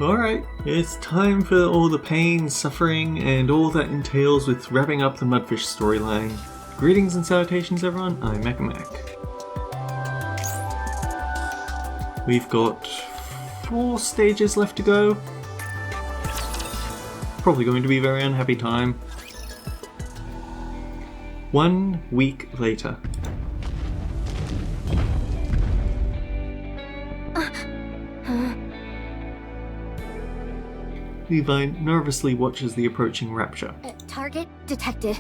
Alright, it's time for all the pain, suffering, and all that entails with wrapping up the Mudfish storyline. Greetings and salutations everyone, I'm Mac. We've got 4 stages left to go. Probably going to be a very unhappy time. 1 week later. Levi nervously watches the approaching rapture. Target detected.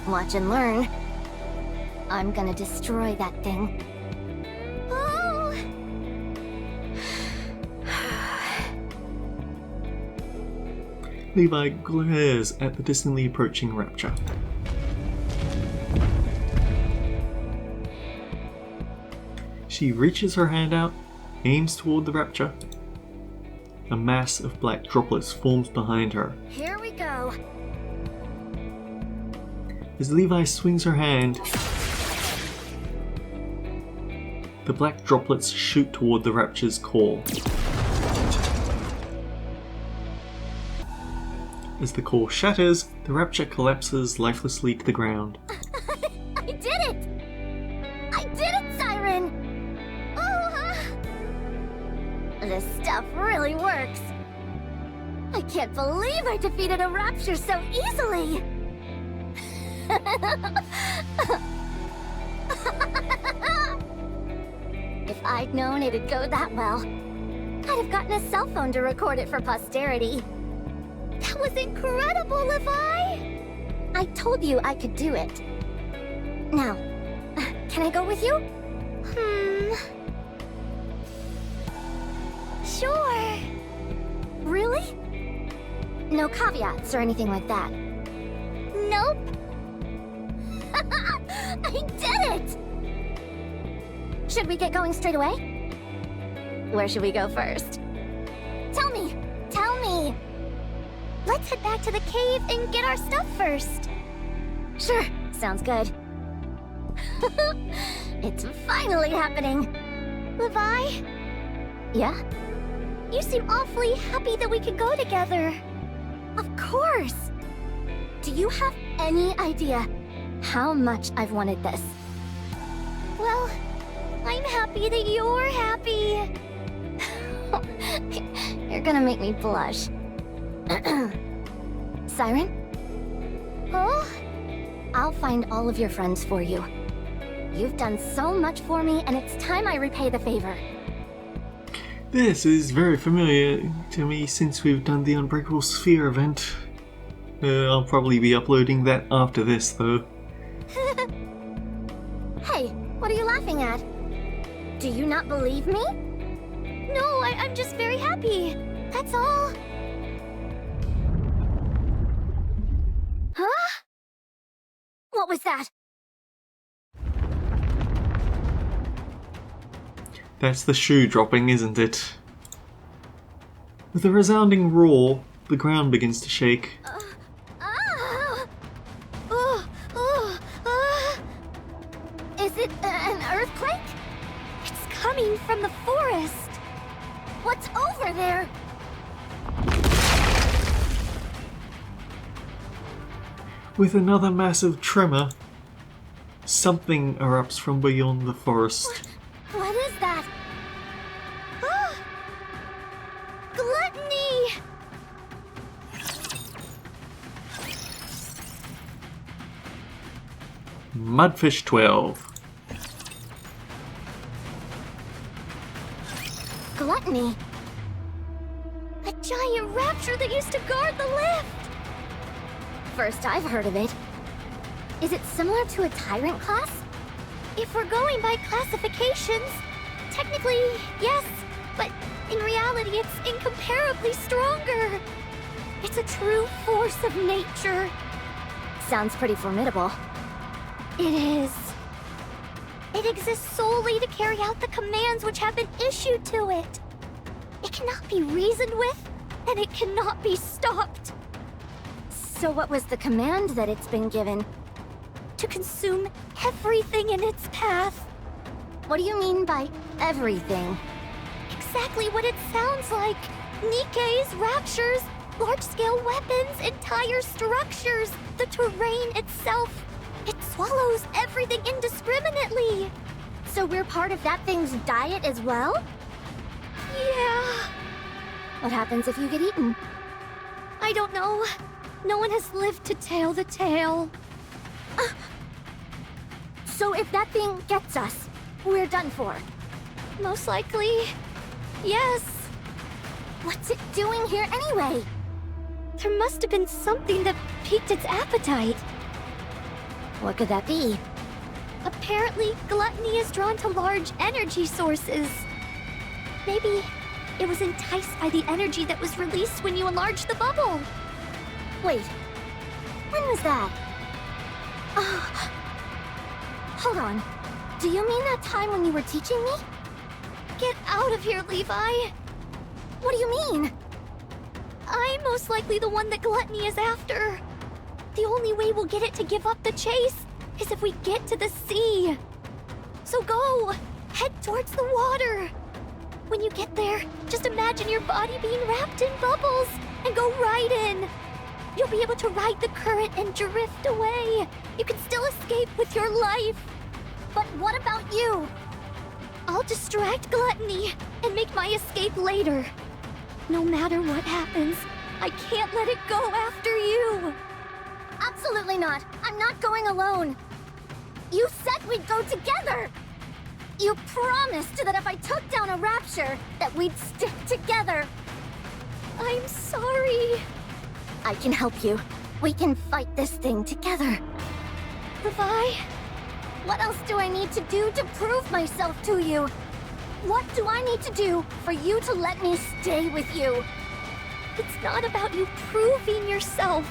Watch and learn. I'm gonna destroy that thing. Levi glares at the distantly approaching rapture. She reaches her hand out, aims toward the rapture. A mass of black droplets forms behind her. Here we go. As Levi swings her hand, the black droplets shoot toward the rapture's core. As the core shatters, the rapture collapses lifelessly to the ground. I did it! I did it, Siren! This stuff really works. I can't believe I defeated a rapture so easily! If I'd known it'd go that well, I'd have gotten a cell phone to record it for posterity. That was incredible, Levi! I told you I could do it. Now, can I go with you? Sure. Really? No caveats or anything like that? Nope. I did it! Should we get going straight away? Where should we go first? Tell me! Let's head back to the cave and get our stuff first. Sure, sounds good. It's finally happening. Levi? Yeah? You seem awfully happy that we could go together. Of course! Do you have any idea how much I've wanted this? Well, I'm happy that you're happy. You're gonna make me blush. Siren? Oh? I'll find all of your friends for you. You've done so much for me, and it's time I repay the favor. This is very familiar to me since we've done the Unbreakable Sphere event. I'll probably be uploading that after this, though. Hey, what are you laughing at? Do you not believe me? No, I'm just very happy. That's all. Huh? What was that? That's the shoe dropping, isn't it? With a resounding roar, the ground begins to shake. Is it an earthquake? It's coming from the forest. What's over there? With another massive tremor, something erupts from beyond the forest. What is that? Gluttony! Mudfish 12. Gluttony? A giant rapture that used to guard the lift! First I've heard of it. Is it similar to a tyrant class? If we're going by classifications, technically, yes, but in reality it's incomparably stronger. It's a true force of nature. Sounds pretty formidable. It is. It exists solely to carry out the commands which have been issued to it. It cannot be reasoned with, and it cannot be stopped. So what was the command that it's been given? To consume everything in its path. What do you mean by everything? Exactly what it sounds like. Nikke's, raptures, large-scale weapons, entire structures, the terrain itself. It swallows everything indiscriminately. So we're part of that thing's diet as well? Yeah. What happens if you get eaten? I don't know. No one has lived to tell the tale. So if that thing gets us, we're done for. Most likely, yes. What's it doing here anyway? There must have been something that piqued its appetite. What could that be? Apparently, gluttony is drawn to large energy sources. Maybe it was enticed by the energy that was released when you enlarged the bubble. Wait, when was that? Hold on. Do you mean that time when you were teaching me? Get out of here, Levi. What do you mean? I'm most likely the one that gluttony is after. The only way we'll get it to give up the chase is if we get to the sea. So go, head towards the water. When you get there, just imagine your body being wrapped in bubbles and go right in. You'll be able to ride the current and drift away. You can still escape with your life. But what about you? I'll distract gluttony and make my escape later. No matter what happens, I can't let it go after you. Absolutely not. I'm not going alone. You said we'd go together. You promised that if I took down a rapture, that we'd stick together. I'm sorry. I can help you. We can fight this thing together. Levi, what else do I need to do to prove myself to you? What do I need to do for you to let me stay with you? It's not about you proving yourself.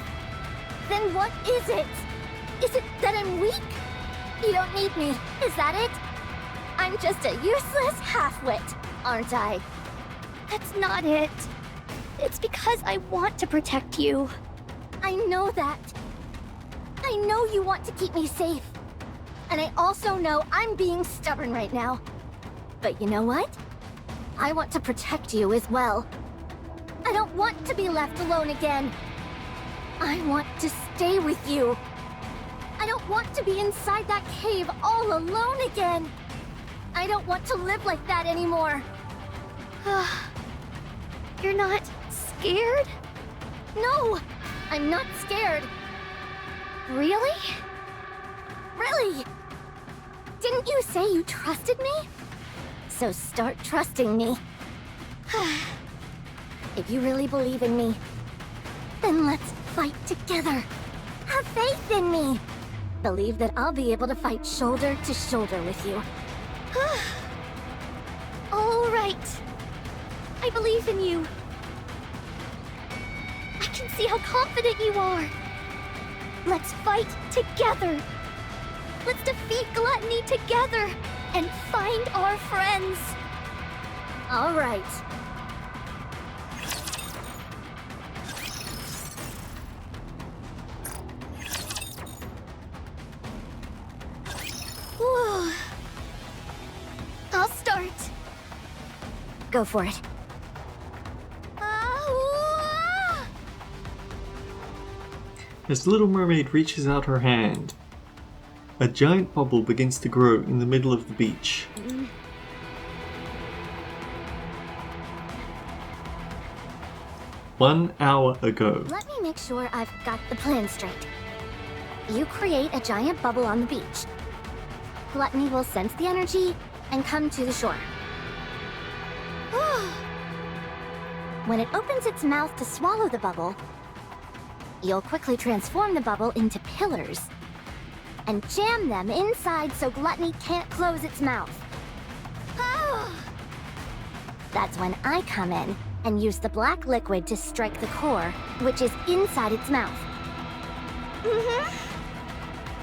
Then what is it? Is it that I'm weak? You don't need me, is that it? I'm just a useless half-wit, aren't I? That's not it. It's because I want to protect you. I know that. I know you want to keep me safe. And I also know I'm being stubborn right now. But you know what? I want to protect you as well. I don't want to be left alone again. I want to stay with you. I don't want to be inside that cave all alone again. I don't want to live like that anymore. You're not scared? No, I'm not scared. Really? Really? Didn't you say you trusted me? So start trusting me. If you really believe in me, then let's fight together. Have faith in me. Believe that I'll be able to fight shoulder to shoulder with you. All right. I believe in you. I can see how confident you are. Let's fight together. Let's defeat gluttony together and find our friends. All right. Whoa. I'll start. Go for it. As the Little Mermaid reaches out her hand, a giant bubble begins to grow in the middle of the beach. 1 hour ago. Let me make sure I've got the plan straight. You create a giant bubble on the beach. Gluttony will sense the energy and come to the shore. When it opens its mouth to swallow the bubble, you'll quickly transform the bubble into pillars and jam them inside so gluttony can't close its mouth. That's when I come in and use the black liquid to strike the core, which is inside its mouth.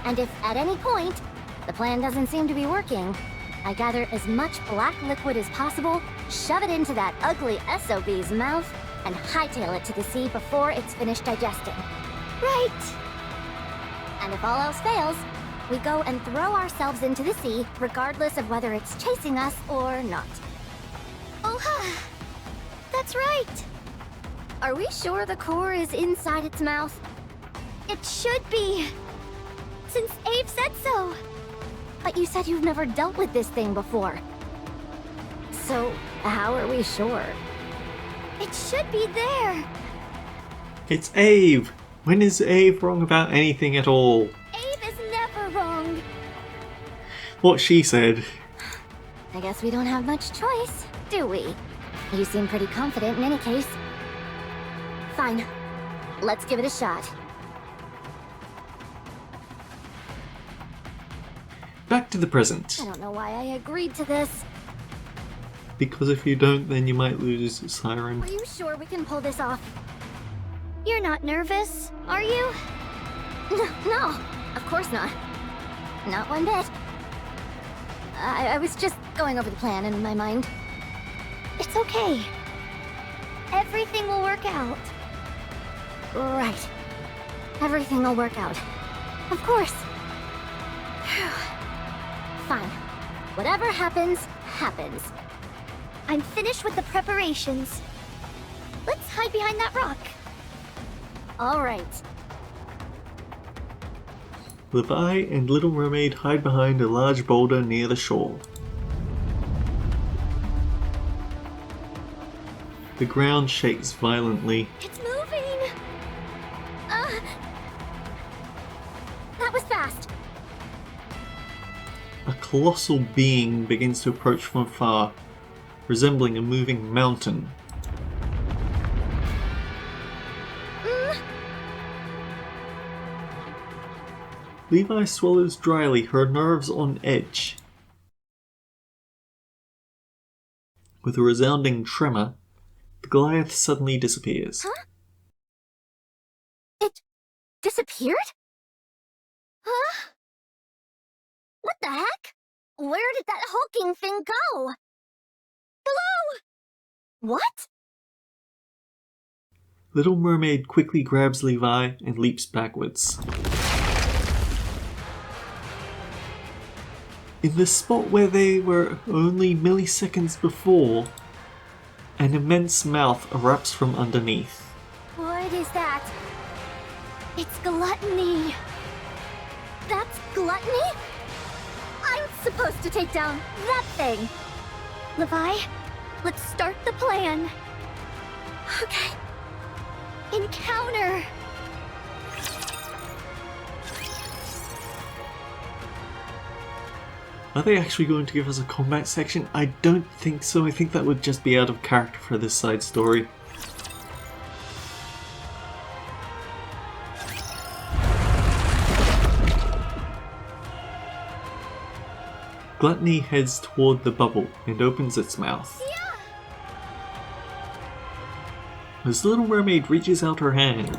And if at any point the plan doesn't seem to be working, I gather as much black liquid as possible, shove it into that ugly SOB's mouth, and hightail it to the sea before it's finished digesting. Right! And if all else fails, We go and throw ourselves into the sea, regardless of whether it's chasing us or not. Oh, that's right. Are we sure the core is inside its mouth? It should be, since Abe said so. But you said you've never dealt with this thing before. So, how are we sure? It should be there. It's Abe! When is Abe wrong about anything at all? Abe is never wrong. What she said. I guess we don't have much choice, do we? You seem pretty confident in any case. Fine. Let's give it a shot. Back to the present. I don't know why I agreed to this. Because if you don't, then you might lose Siren. Are you sure we can pull this off? You're not nervous, are you? No, of course not. Not one bit. I was just going over the plan in my mind. It's okay. Everything will work out. Right. Everything will work out. Of course. Phew. Fine. Whatever happens, happens. I'm finished with the preparations. Let's hide behind that rock. All right. Levi and Little Mermaid hide behind a large boulder near the shore. The ground shakes violently. It's moving! That was fast. A colossal being begins to approach from afar, resembling a moving mountain. Levi swallows dryly, her nerves on edge. With a resounding tremor, the Goliath suddenly disappears. Huh? It disappeared? Huh? What the heck? Where did that hulking thing go? Hello? What? Little Mermaid quickly grabs Levi and leaps backwards. In the spot where they were only milliseconds before, an immense mouth erupts from underneath. What is that? It's gluttony. That's gluttony? I'm supposed to take down that thing. Levi, let's start the plan. Okay. Encounter. Are they actually going to give us a combat section? I don't think so. I think that would just be out of character for this side story. Gluttony heads toward the bubble and opens its mouth. Yeah. As Little Mermaid reaches out her hand,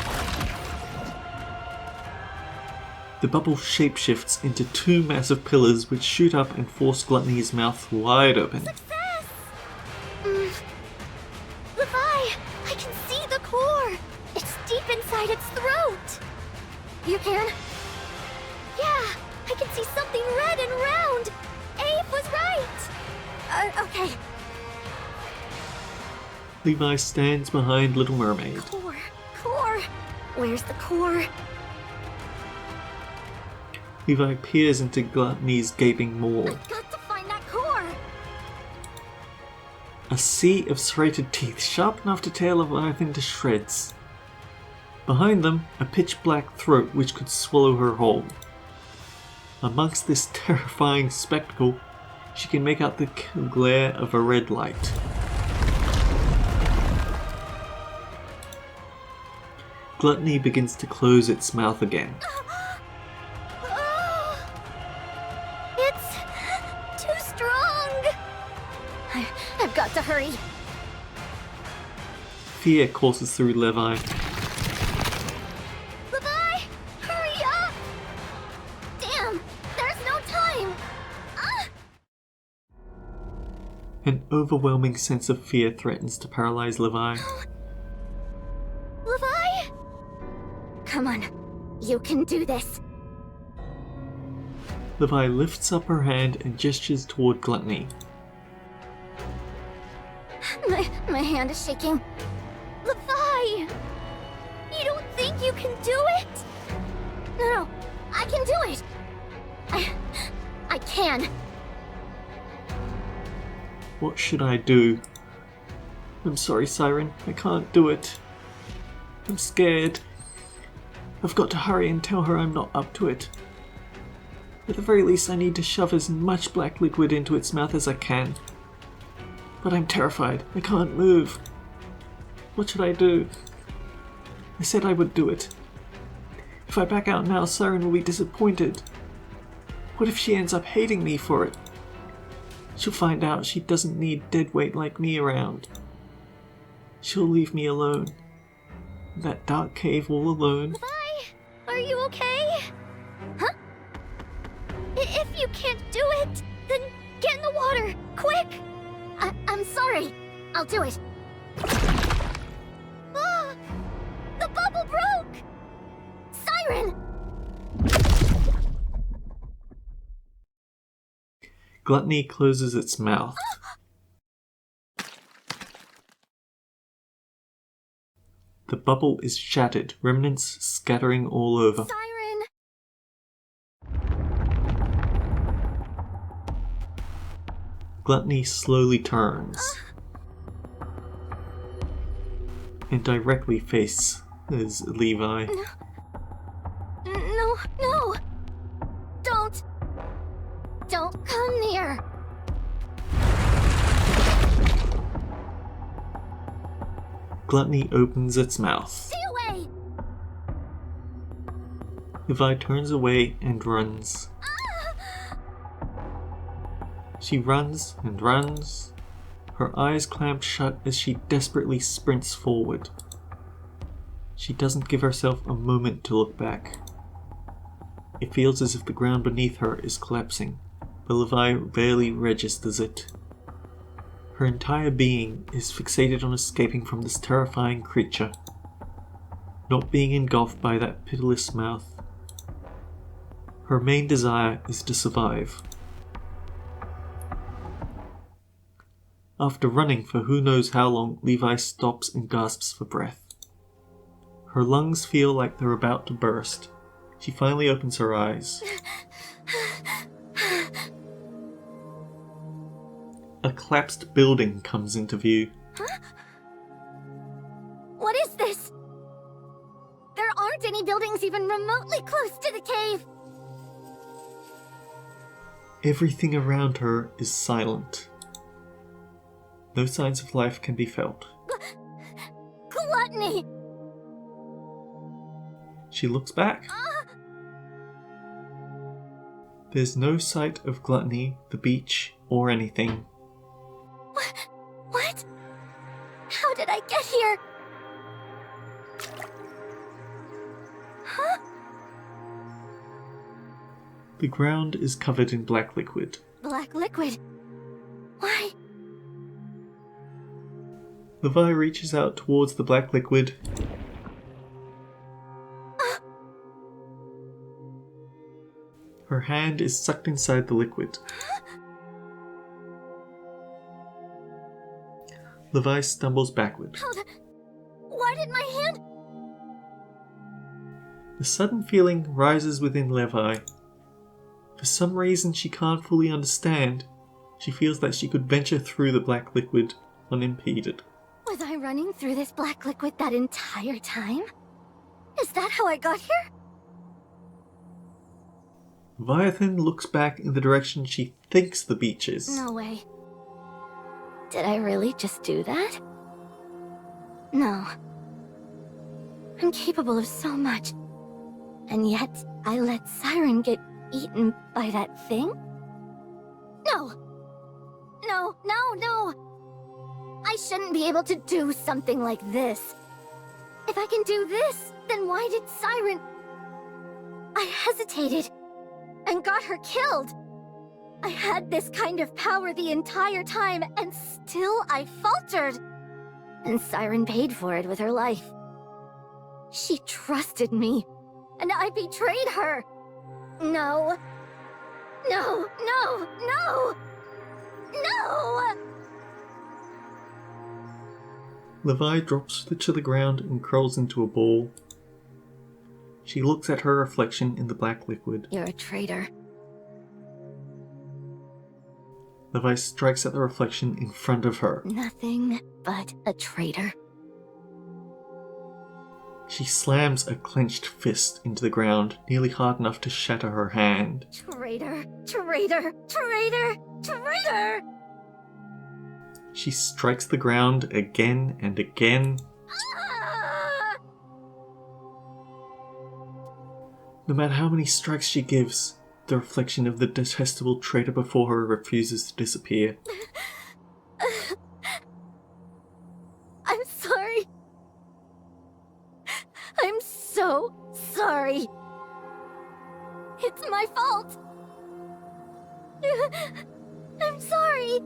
the bubble shapeshifts into two massive pillars which shoot up and force Gluttony's mouth wide open. Success! Levi, I can see the core. It's deep inside its throat. You can? Yeah, I can see something red and round. Abe was right. Okay. Levi stands behind Little Mermaid. Core. Where's the core? Levi peers into Gluttony's gaping maw. I've got to find that core. A sea of serrated teeth, sharp enough to tear Leviathan to shreds. Behind them, a pitch-black throat which could swallow her whole. Amongst this terrifying spectacle, she can make out the glare of a red light. Gluttony begins to close its mouth again. It's too strong. I've got to hurry. Fear courses through Levi. Levi, hurry up! Damn, there's no time. An overwhelming sense of fear threatens to paralyze Levi. Levi? Come on, you can do this. Levi lifts up her hand and gestures toward Gluttony. My hand is shaking. Levi! You don't think you can do it? No, I can do it! I can. What should I do? I'm sorry, Siren. I can't do it. I'm scared. I've got to hurry and tell her I'm not up to it. At the very least, I need to shove as much black liquid into its mouth as I can. But I'm terrified. I can't move. What should I do? I said I would do it. If I back out now, Siren will be disappointed. What if she ends up hating me for it? She'll find out she doesn't need deadweight like me around. She'll leave me alone. In that dark cave all alone. Levi, are you okay? Huh? If you can't do it, then get in the water, quick! I'm sorry. I'll do it. Ah! The bubble broke! Siren! Gluttony closes its mouth. The bubble is shattered, remnants scattering all over. Siren! Gluttony slowly turns and directly faces Levi. No! Don't come near! Gluttony opens its mouth. Stay away! Levi turns away and runs. She runs and runs, her eyes clamped shut as she desperately sprints forward. She doesn't give herself a moment to look back. It feels as if the ground beneath her is collapsing, but Levi barely registers it. Her entire being is fixated on escaping from this terrifying creature, not being engulfed by that pitiless mouth. Her main desire is to survive. After running for who knows how long, Levi stops and gasps for breath. Her lungs feel like they're about to burst. She finally opens her eyes. A collapsed building comes into view. Huh? What is this? There aren't any buildings even remotely close to the cave! Everything around her is silent. No signs of life can be felt. Gluttony! She looks back. There's no sight of Gluttony, the beach, or anything. What? How did I get here? Huh? The ground is covered in black liquid. Black liquid? Why? Levi reaches out towards the black liquid. Her hand is sucked inside the liquid. Levi stumbles backward. Why did my hand... The sudden feeling rises within Levi. For some reason she can't fully understand, she feels that she could venture through the black liquid unimpeded. Was I running through this black liquid that entire time? Is that how I got here? Leviathan looks back in the direction she thinks the beach is. No way. Did I really just do that? No. I'm capable of so much. And yet, I let Siren get eaten by that thing? No! No! I shouldn't be able to do something like this. If I can do this, then why did Siren... I hesitated and got her killed. I had this kind of power the entire time, and still I faltered. And Siren paid for it with her life. She trusted me, and I betrayed her. No. No, no, no! No! Levi drops to the ground and curls into a ball. She looks at her reflection in the black liquid. You're a traitor. Levi strikes at the reflection in front of her. Nothing but a traitor. She slams a clenched fist into the ground, nearly hard enough to shatter her hand. Traitor, traitor, traitor, traitor! She strikes the ground again and again. Ah! No matter how many strikes she gives, the reflection of the detestable traitor before her refuses to disappear. I'm sorry. I'm so sorry. It's my fault. I'm sorry.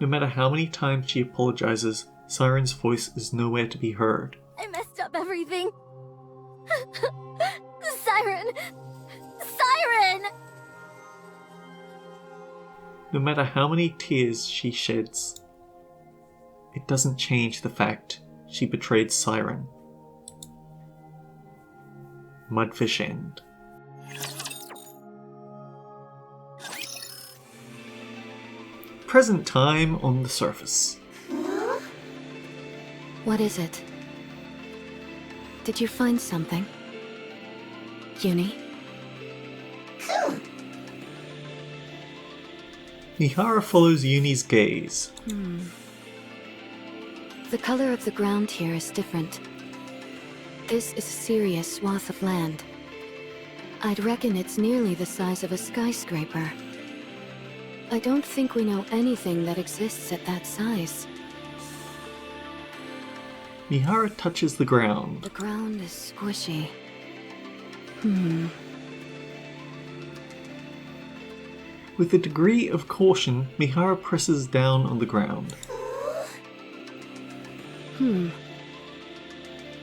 No matter how many times she apologizes, Siren's voice is nowhere to be heard. I messed up everything. Siren! Siren! No matter how many tears she sheds, it doesn't change the fact she betrayed Siren. Mudfish End. Present time on the surface. What is it? Did you find something? Uni? Mihara follows Uni's gaze. The color of the ground here is different. This is a serious swath of land. I'd reckon it's nearly the size of a skyscraper. I don't think we know anything that exists at that size. Mihara touches the ground. The ground is squishy. With a degree of caution, Mihara presses down on the ground.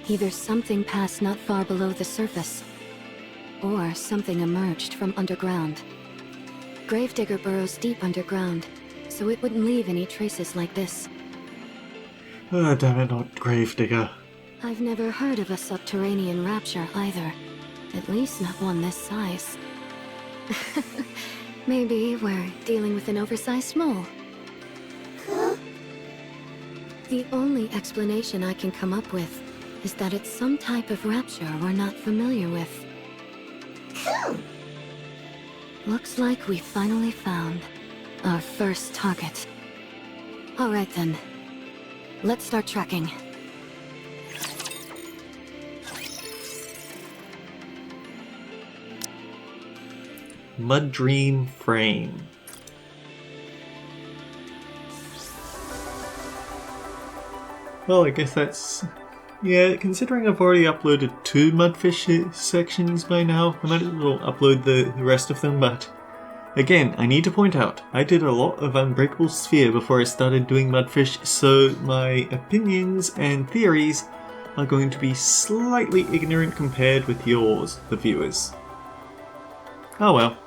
Either something passed not far below the surface, or something emerged from underground. Gravedigger burrows deep underground, so it wouldn't leave any traces like this. Ah, damn it, not Gravedigger. I've never heard of a subterranean rapture either. At least not one this size. Maybe we're dealing with an oversized mole. The only explanation I can come up with is that it's some type of rapture we're not familiar with. Looks like we finally found our first target. Alright then. Let's start tracking. Mud Dream Frame. Well, I guess that's... Yeah, considering I've already uploaded 2 Mudfish sections by now, I might as well upload the rest of them, but... Again, I need to point out, I did a lot of Unbreakable Sphere before I started doing Mudfish, so my opinions and theories are going to be slightly ignorant compared with yours, the viewers. Oh well.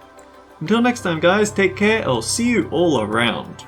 Until next time guys, take care, I'll see you all around.